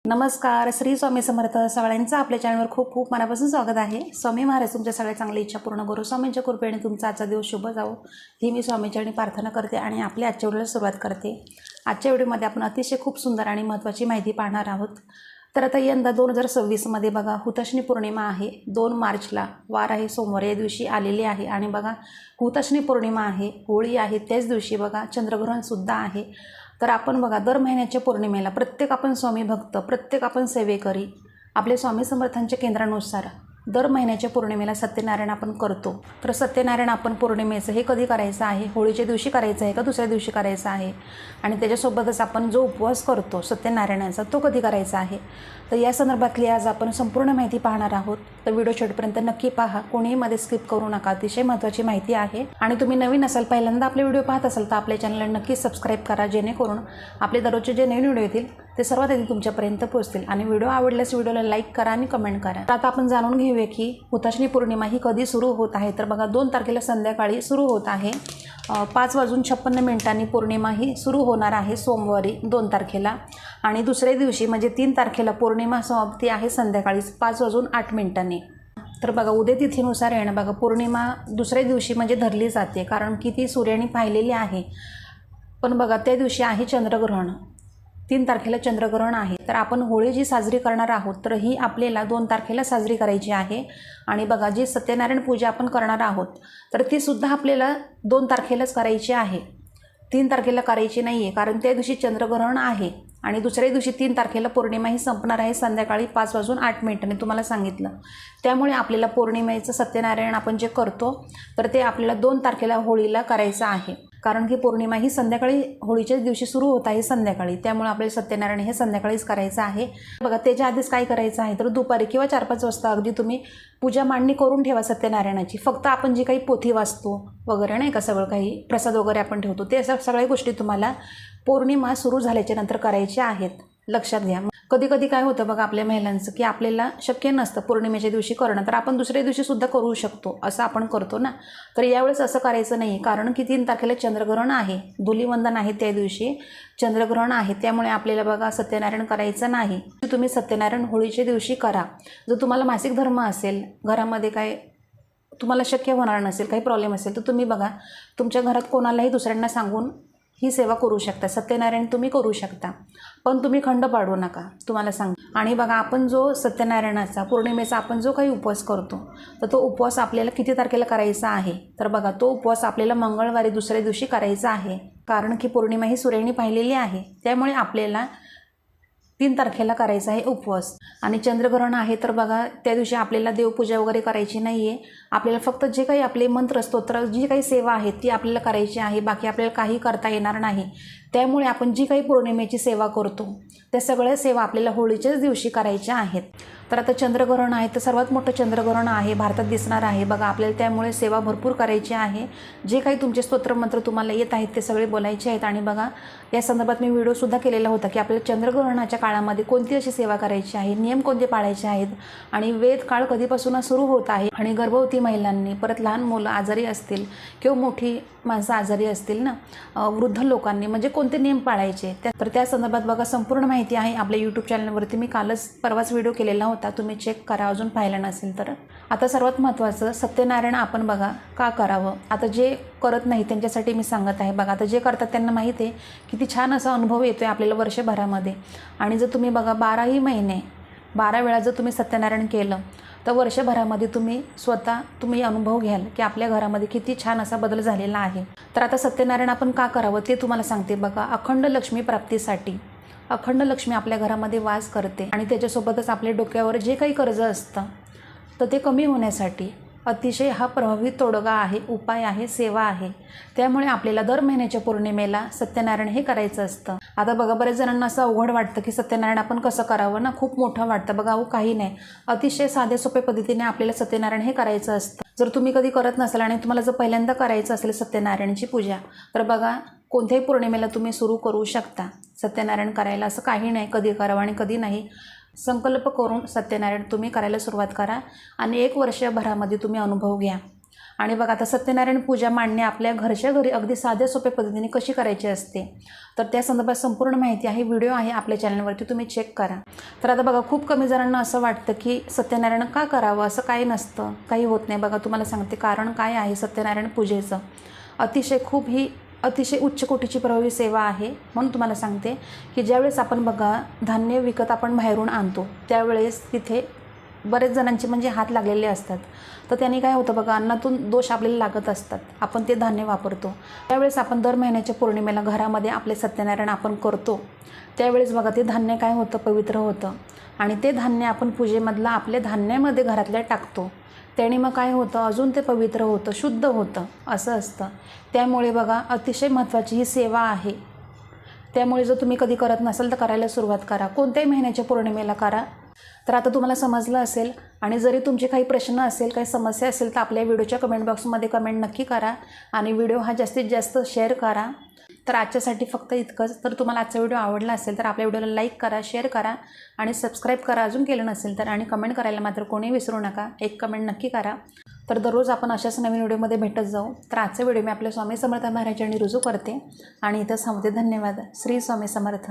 नमस्कार, श्री स्वामी समर्थ. सगळ्यांचं आपल्या चॅनलवर खूप खूप मनापासून स्वागत आहे. स्वामी महाराज तुमच्या सगळ्या चांगली इच्छा पूर्ण करू. स्वामींच्या कृपेने तुमचा आजचा दिवस शुभ जावो ही मी स्वामींच्यानी प्रार्थना करते आणि आपल्या आजच्या व्हिडिओला सुरुवात करते. आजच्या व्हिडिओमध्ये आपण अतिशय खूप सुंदर आणि महत्त्वाची माहिती पाहणार आहोत. तर आता यंदा 2026मध्ये बघा हुताशनी पौर्णिमा आहे. 2 मार्चला वार आहे, सोमवार या दिवशी आलेली आहे. आणि बघा हुताशनी पौर्णिमा आहे, होळी आहे, त्याच दिवशी बघा चंद्रग्रहणसुद्धा आहे. तर आपण बघा दर महिन्याच्या पौर्णिमेला प्रत्येक आपण स्वामी भक्त, प्रत्येक आपण सेवेकरी आपले स्वामी समर्थांच्या केंद्रानुसार दर महिन्याच्या पौर्णिमेला सत्यनारायण आपण करतो. तर सत्यनारायण आपण पौर्णिमेचं हे कधी करायचं आहे, होळीच्या दिवशी करायचं आहे का दुसऱ्या दिवशी करायचं आहे, आणि त्याच्यासोबतच आपण जो उपवास करतो सत्यनारायणाचा तो कधी करायचा आहे. तर या संदर्भातली आज आपण संपूर्ण माहिती पाहणार आहोत. तर व्हिडिओ शेवटपर्यंत नक्की पहा, कोणीही मध्ये स्किप करू नका. अतिशय महत्त्वाची माहिती आहे. आणि तुम्ही नवीन असाल, पहिल्यांदा आपले व्हिडिओ पाहत असाल तर आपल्या चॅनलला नक्की सबस्क्राईब करा, जेणेकरून आपले दररोजचे जे नवीन व्हिडिओ येतील ते सर्वात आधी तुमच्यापर्यंत पोहोचतील. आणि व्हिडिओ आवडल्यास व्हिडिओला लाईक करा आणि कमेंट करा. तर आता आपण जाणून घेऊया की हुताशनी पौर्णिमा ही कधी सुरू होत आहे. तर बघा 2 तारखेला संध्याकाळी सुरू होत आहे. 5:56 पौर्णिमा ही सुरू होणार आहे सोमवारी 2 तारखेला. आणि दुसऱ्या दिवशी म्हणजे 3 तारखेला पौर्णिमा समाप्ती आहे संध्याकाळी 5:08. तर बघा उद्या तिथीनुसार आहे ना, बघा पौर्णिमा दुसऱ्या दिवशी म्हणजे धरली जाते, कारण की ती सूर्याने पाहिलेली आहे. पण बघा त्या दिवशी आहे चंद्रग्रहण. 3 तारखेला चंद्रग्रहण आहे. तर आपण होळी जी साजरी करणार आहोत तर ही आपल्याला 2 तारखेला साजरी करायची आहे. आणि बघा जी सत्यनारायण पूजा आपण करणार आहोत तर ती सुद्धा आपल्याला 2 तारखेलाच करायची आहे, 3 तारखेला करायची नाही आहे, कारण त्या दिवशी चंद्रग्रहण आहे. आणि दुसऱ्या दिवशी 3 तारखेला पौर्णिमा ही संपणार आहे संध्याकाळी 5:08 तुम्हाला सांगितलं. त्यामुळे आपल्याला पौर्णिमेचं सत्यनारायण आपण जे करतो तर ते आपल्याला 2 तारखेला होळीला करायचं आहे, कारण की पौर्णिमा ही संध्याकाळी होळीच्याच दिवशी सुरू होत आहे संध्याकाळी. त्यामुळे आपल्याला सत्यनारायण हे संध्याकाळीच करायचं आहे. बघा त्याच्या आधीच काय करायचं आहे तर दुपारी किंवा 4-5 वाजता अगदी तुम्ही पूजा मांडणी करून ठेवा सत्यनारायणाची. फक्त आपण जी काही पोथी वाचतो वगैरे नाही का, सगळं काही प्रसाद वगैरे आपण ठेवतो ते सगळ्या गोष्टी तुम्हाला पौर्णिमा सुरू झाल्याच्या नंतर करायच्या आहेत. लक्षात घ्या. कधी कधी काय होतं बघा आपल्या महिलांचं की आपल्याला शक्य नसतं पौर्णिमेच्या दिवशी करणं, तर आपण दुसऱ्या दिवशी सुद्धा करू शकतो, असं आपण करतो ना. तर यावेळेस असं करायचं नाही, कारण की 3 तारखेला चंद्रग्रहण आहे, धुलीवंदन आहे, त्या दिवशी चंद्रग्रहण आहे. त्यामुळे आपल्याला बघा सत्यनारायण करायचं नाही. तुम्ही सत्यनारायण होळीच्या दिवशी करा. जर तुम्हाला मासिक धर्म असेल, घरामध्ये काय तुम्हाला शक्य होणार नसेल, काही प्रॉब्लेम असेल, तर तुम्ही बघा तुमच्या घरात कोणालाही दुसऱ्यांना सांगून ही सेवा करू शकता, सत्यनारायण तुम्ही करू शकता. पण तुम्ही खंड पाडू नका, तुम्हाला सांग. आणि बघा आपण जो सत्यनारायणाचा पौर्णिमेचा आपण जो काही उपवास करतो तर तो उपवास आपल्याला किती तारखेला करायचा आहे. तर बघा तो उपवास आपल्याला मंगळवारी दुसऱ्या दिवशी करायचा आहे, कारण की पौर्णिमा ही सूर्याने पाहिलेली आहे. त्यामुळे आपल्याला 3 तारखेला करायचा आहे उपवास. आणि चंद्रग्रहण आहे तर बघा त्या दिवशी आपल्याला देवपूजा वगैरे करायची नाही आहे. आपल्याला फक्त जे काही आपले मंत्र स्तोत्र जी काही सेवा आहे ती आपल्याला करायची आहे, बाकी आपल्याला काही करता येणार नाही. त्यामुळे आपण जी काही पौर्णिमेची सेवा करतो त्या सगळ्या सेवा आपल्याला होळीच्याच दिवशी करायच्या आहेत. तर आता चंद्रग्रहण आहे तर सर्वात मोठं चंद्रग्रहण आहे, भारतात दिसणार आहे बघा. आपल्याला त्यामुळे सेवा भरपूर करायची आहे. जे काही तुमचे स्तोत्रमंत्र तुम्हाला येत आहेत ते सगळे बोलायचे आहेत. आणि बघा या संदर्भात मी व्हिडिओसुद्धा केलेला होता की आपल्याला चंद्रग्रहणाच्या काळामध्ये कोणती अशी सेवा करायची आहे, नियम कोणते पाळायचे आहेत, आणि वेद काळ कधीपासून सुरू होत आहे, आणि गर्भवती महिलांनी, परत लहान मुलं आजारी असतील किंवा मोठी माणसं आजारी असतील ना, वृद्ध लोकांनी म्हणजे कोणते नियम पाळायचे. तर त्या संदर्भात बघा संपूर्ण माहिती आहे आपल्या यूट्यूब चॅनलवरती. मी परवाच व्हिडिओ केलेला होता, तुम्ही चेक करा अजून पाहिलं नसेल तर. आता सर्वात महत्त्वाचं सत्यनारायण आपण बघा का करावं. आता जे करत नाही त्यांच्यासाठी मी सांगत आहे. बघा आता जे करतात त्यांना माहिती आहे किती छान असा अनुभव येतो आहे आपल्याला वर्षभरामध्ये. आणि जर तुम्ही बघा 12ही महिने 12 वेळा जर तुम्ही सत्यनारायण केलं तर वर्षभरामध्ये तुम्ही अनुभव घ्याल की आपल्या घरामध्ये किती छान असा बदल झालेला आहे. तर आता सत्यनारायण आपण का करावं ते तुम्हाला सांगते. बघा अखंड लक्ष्मी प्राप्तीसाठी, अखंड लक्ष्मी आपल्या घरामध्ये वास करते, आणि त्याच्यासोबतच आपल्या डोक्यावर जे काही कर्ज असतं तर ते कमी होण्यासाठी अतिशय हा प्रभावी तोडगा आहे, उपाय आहे, सेवा आहे. त्यामुळे आपल्याला दर महिन्याच्या पौर्णिमेला सत्यनारायण हे करायचं असतं. आता बघा बऱ्याच जणांना असं अवघड वाटतं की सत्यनारायण आपण कसं करावं ना, खूप मोठं वाटतं. बघा अहो काही नाही, अतिशय साध्या सोप्या पद्धतीने आपल्याला सत्यनारायण हे करायचं असतं. जर तुम्ही कधी करत नसाल आणि तुम्हाला जर पहिल्यांदा करायचं असेल सत्यनारायणची पूजा, तर बघा कोणत्याही पौर्णिमेला तुम्ही सुरू करू शकता सत्यनारायण करायला. असं काही नाही कधी करावं आणि कधी नाही. संकल्प करून सत्यनारायण तुम्ही करायला सुरुवात करा आणि 1 वर्षभरामध्ये तुम्ही अनुभव घ्या. आणि बघा आता सत्यनारायण पूजा मांडणे आपल्या घरच्या घरी अगदी साध्या सोप्या पद्धतीने कशी करायची असते, तर त्या संदर्भात संपूर्ण माहिती आहे, व्हिडिओ आहे आपल्या चॅनलवरती, तुम्ही चेक करा. तर आता बघा खूप कमी जणांना असं वाटतं की सत्यनारायण का करावं, असं काही नसतं, काही होत नाही. बघा तुम्हाला सांगते कारण काय आहे सत्यनारायण पूजेचं. अतिशय उच्च कोटीची प्रभावी सेवा आहे. म्हणून तुम्हाला सांगते की ज्यावेळेस आपण बघा धान्य विकत आपण बाहेरून आणतो त्यावेळेस तिथे बरेच जणांचे म्हणजे हात लागलेले असतात. तर त्यांनी काय होतं बघा, अन्नातून दोष आपल्याला लागत असतात, आपण ते धान्य वापरतो. त्यावेळेस आपण दर महिन्याच्या पौर्णिमेला घरामध्ये आपले सत्यनारायण आपण करतो. त्यावेळेस बघा ते धान्य काय होतं, पवित्र होतं आणि ते धान्य आपण पूजेमधलं आपल्या धान्यामध्ये घरातल्या टाकतो. त्याने मग काय होतं, अजून ते पवित्र होतं, शुद्ध होतं, असं असतं. त्यामुळे बघा अतिशय महत्त्वाची ही सेवा आहे. त्यामुळे जर तुम्ही कधी करत नसाल तर करायला सुरुवात करा, कोणत्याही महिन्याच्या पौर्णिमेला करा. तर आता तुम्हाला समजलं असेल. आणि जरी तुमचे काही प्रश्न असेल, काही समस्या असेल तर आपल्या व्हिडिओच्या कमेंट बॉक्समध्ये कमेंट नक्की करा आणि व्हिडिओ हा जास्तीत जास्त शेअर करा. तर आजच्यासाठी फक्त इतकंच. तर तुम्हाला आजचा व्हिडिओ आवडला असेल तर आपल्या व्हिडिओला लाईक करा, शेअर करा आणि सबस्क्राईब करा अजून केलं नसेल तर. आणि कमेंट करायला मात्र कोणी विसरू नका, एक कमेंट नक्की करा. तर दररोज आपण अशाच नवीन व्हिडिओमध्ये भेटत जाऊ. तर आजचा व्हिडिओ मी आपल्या स्वामी समर्थ महाराज यांनी रुजू करते आणि इथं थांबते. धन्यवाद. श्री स्वामी समर्थ.